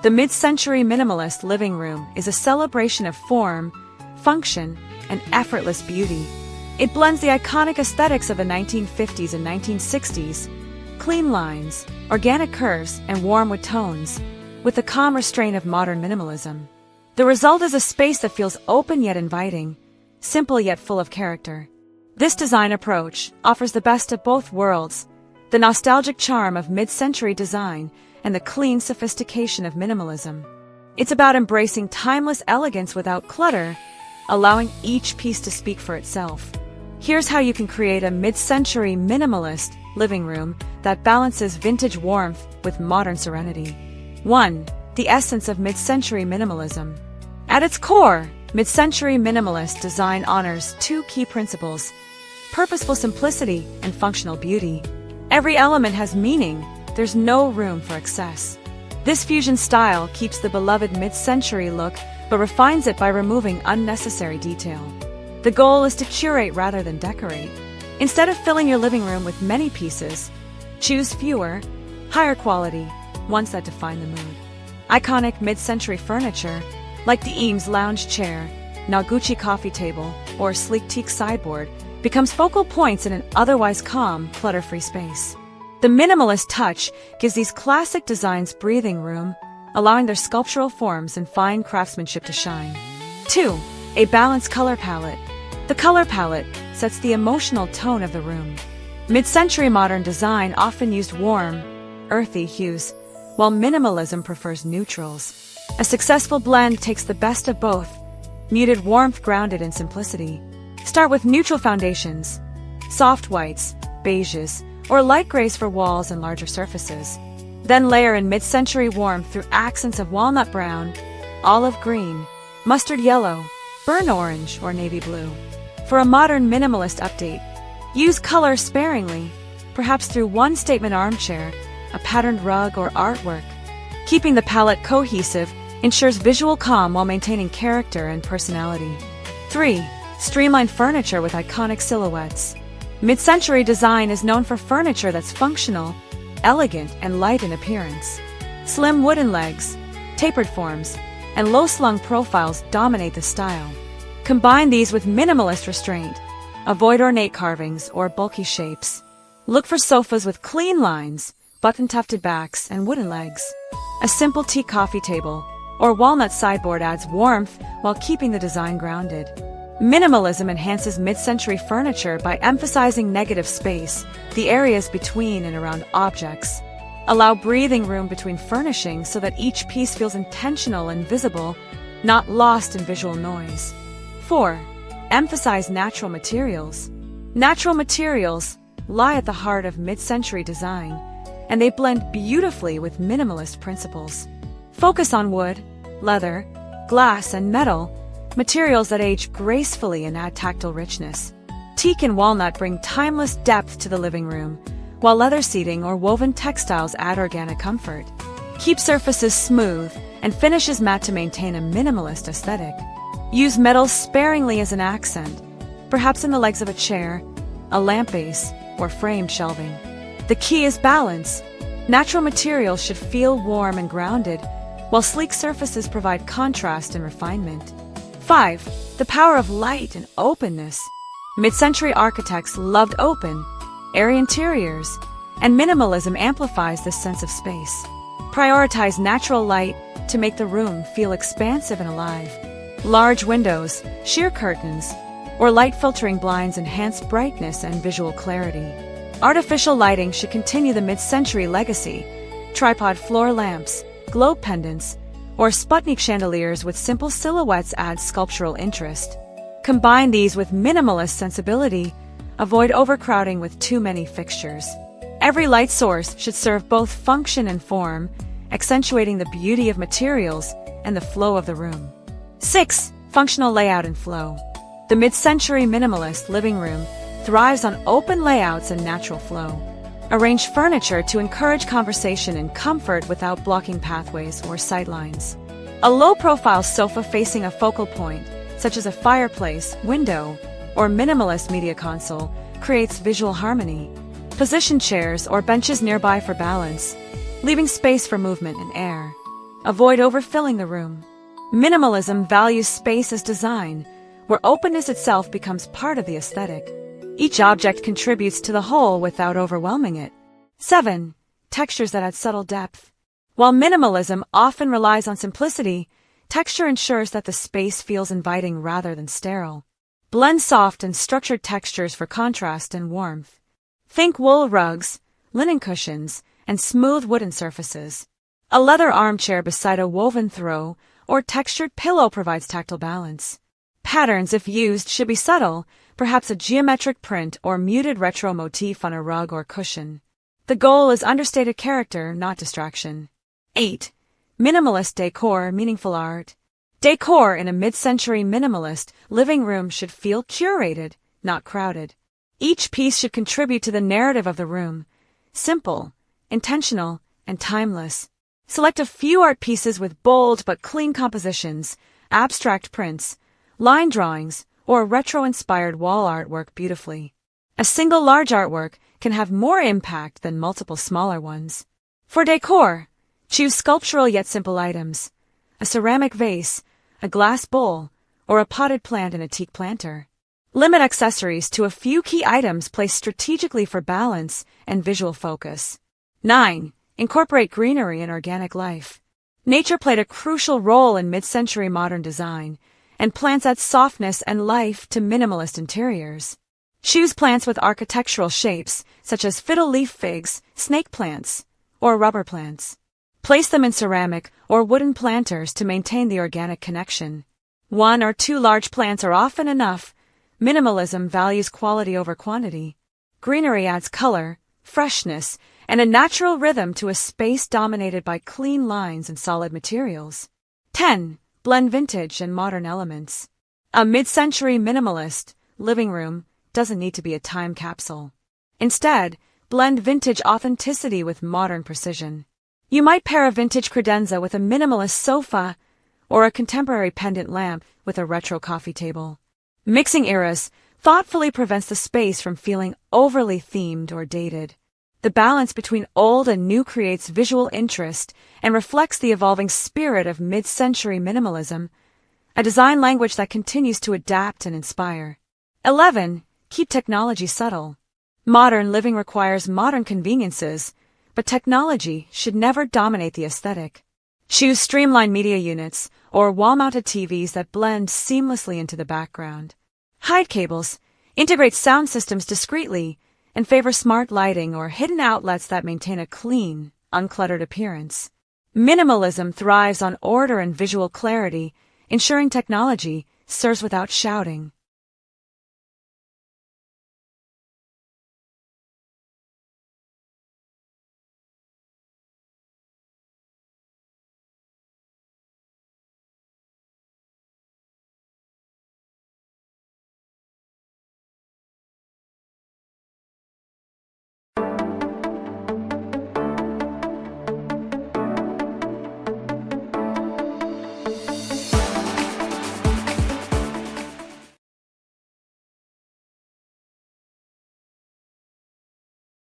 The mid-century minimalist living room is a celebration of form, function, and effortless beauty. It blends the iconic aesthetics of the 1950s and 1960s, clean lines, organic curves, and warm wood tones, with the calm restraint of modern minimalism. The result is a space that feels open yet inviting, simple yet full of character. This design approach offers the best of both worlds, the nostalgic charm of mid-century design and the clean sophistication of minimalism. It's about embracing timeless elegance without clutter, allowing each piece to speak for itself. Here's how you can create a mid-century minimalist living room that balances vintage warmth with modern serenity. 1. The essence of mid-century minimalism. At its core, mid-century minimalist design honors two key principles: purposeful simplicity and functional beauty. Every element has meaning, there's no room for excess. This fusion style keeps the beloved mid-century look but refines it by removing unnecessary detail. The goal is to curate rather than decorate. Instead of filling your living room with many pieces, choose fewer, higher quality ones that define the mood. Iconic mid-century furniture, like the Eames lounge chair, Noguchi coffee table, or sleek teak sideboard, becomes focal points in an otherwise calm, clutter-free space. The minimalist touch gives these classic designs breathing room, allowing their sculptural forms and fine craftsmanship to shine. 2. A balanced color palette. The color palette sets the emotional tone of the room. Mid-century modern design often used warm, earthy hues, while minimalism prefers neutrals. A successful blend takes the best of both, muted warmth grounded in simplicity. Start with neutral foundations, soft whites, beiges, or light grays for walls and larger surfaces. Then layer in mid-century warmth through accents of walnut brown, olive green, mustard yellow, burnt orange, or navy blue. For a modern minimalist update, use color sparingly, perhaps through one statement armchair, a patterned rug, or artwork. Keeping the palette cohesive ensures visual calm while maintaining character and personality. 3. Streamlined furniture with iconic silhouettes. Mid-century design is known for furniture that's functional, elegant, and light in appearance. Slim wooden legs, tapered forms, and low-slung profiles dominate the style. Combine these with minimalist restraint. Avoid ornate carvings or bulky shapes. Look for sofas with clean lines, button-tufted backs, and wooden legs. A simple teak coffee table or walnut sideboard adds warmth while keeping the design grounded. Minimalism enhances mid-century furniture by emphasizing negative space, the areas between and around objects. Allow breathing room between furnishings so that each piece feels intentional and visible, not lost in visual noise. 4. Emphasize natural materials. Natural materials lie at the heart of mid-century design, and they blend beautifully with minimalist principles. Focus on wood, leather, glass, and metal, materials that age gracefully and add tactile richness. Teak and walnut bring timeless depth to the living room, while leather seating or woven textiles add organic comfort. Keep surfaces smooth and finishes matte to maintain a minimalist aesthetic. Use metals sparingly as an accent, perhaps in the legs of a chair, a lamp base, or framed shelving. The key is balance. Natural materials should feel warm and grounded, while sleek surfaces provide contrast and refinement. 5. The power of light and openness. Mid-century architects loved open, airy interiors, and minimalism amplifies this sense of space. Prioritize natural light to make the room feel expansive and alive. Large windows, sheer curtains, or light-filtering blinds enhance brightness and visual clarity. Artificial lighting should continue the mid-century legacy. Tripod floor lamps, globe pendants, or Sputnik chandeliers with simple silhouettes add sculptural interest. Combine these with minimalist sensibility. Avoid overcrowding with too many fixtures. Every light source should serve both function and form, accentuating the beauty of materials and the flow of the room. 6. Functional layout and flow. The mid-century minimalist living room thrives on open layouts and natural flow. Arrange furniture to encourage conversation and comfort without blocking pathways or sightlines. A low-profile sofa facing a focal point, such as a fireplace, window, or minimalist media console, creates visual harmony. Position chairs or benches nearby for balance, leaving space for movement and air. Avoid overfilling the room. Minimalism values space as design, where openness itself becomes part of the aesthetic. Each object contributes to the whole without overwhelming it. 7. Textures that add subtle depth. While minimalism often relies on simplicity, texture ensures that the space feels inviting rather than sterile. Blend soft and structured textures for contrast and warmth. Think wool rugs, linen cushions, and smooth wooden surfaces. A leather armchair beside a woven throw or textured pillow provides tactile balance. Patterns, if used, should be subtle, perhaps a geometric print or muted retro motif on a rug or cushion. The goal is understated character, not distraction. 8. Minimalist decor, meaningful art. Decor in a mid-century minimalist living room should feel curated, not crowded. Each piece should contribute to the narrative of the room. Simple, intentional, and timeless. Select a few art pieces with bold but clean compositions, abstract prints, line drawings, or retro-inspired wall artwork beautifully. A single large artwork can have more impact than multiple smaller ones. For decor, choose sculptural yet simple items. A ceramic vase, a glass bowl, or a potted plant in a teak planter. Limit accessories to a few key items placed strategically for balance and visual focus. 9. Incorporate greenery and organic life. Nature played a crucial role in mid-century modern design, and plants add softness and life to minimalist interiors. Choose plants with architectural shapes, such as fiddle-leaf figs, snake plants, or rubber plants. Place them in ceramic or wooden planters to maintain the organic connection. 1 or 2 large plants are often enough. Minimalism values quality over quantity. Greenery adds color, freshness, and a natural rhythm to a space dominated by clean lines and solid materials. 10. Blend vintage and modern elements. A mid-century minimalist living room doesn't need to be a time capsule. Instead, blend vintage authenticity with modern precision. You might pair a vintage credenza with a minimalist sofa or a contemporary pendant lamp with a retro coffee table. Mixing eras thoughtfully prevents the space from feeling overly themed or dated. The balance between old and new creates visual interest and reflects the evolving spirit of mid-century minimalism, a design language that continues to adapt and inspire. 11. Keep technology subtle. Modern living requires modern conveniences, but technology should never dominate the aesthetic. Choose streamlined media units or wall-mounted TVs that blend seamlessly into the background. Hide cables, integrate sound systems discreetly, and favor smart lighting or hidden outlets that maintain a clean, uncluttered appearance. Minimalism thrives on order and visual clarity, ensuring technology serves without shouting.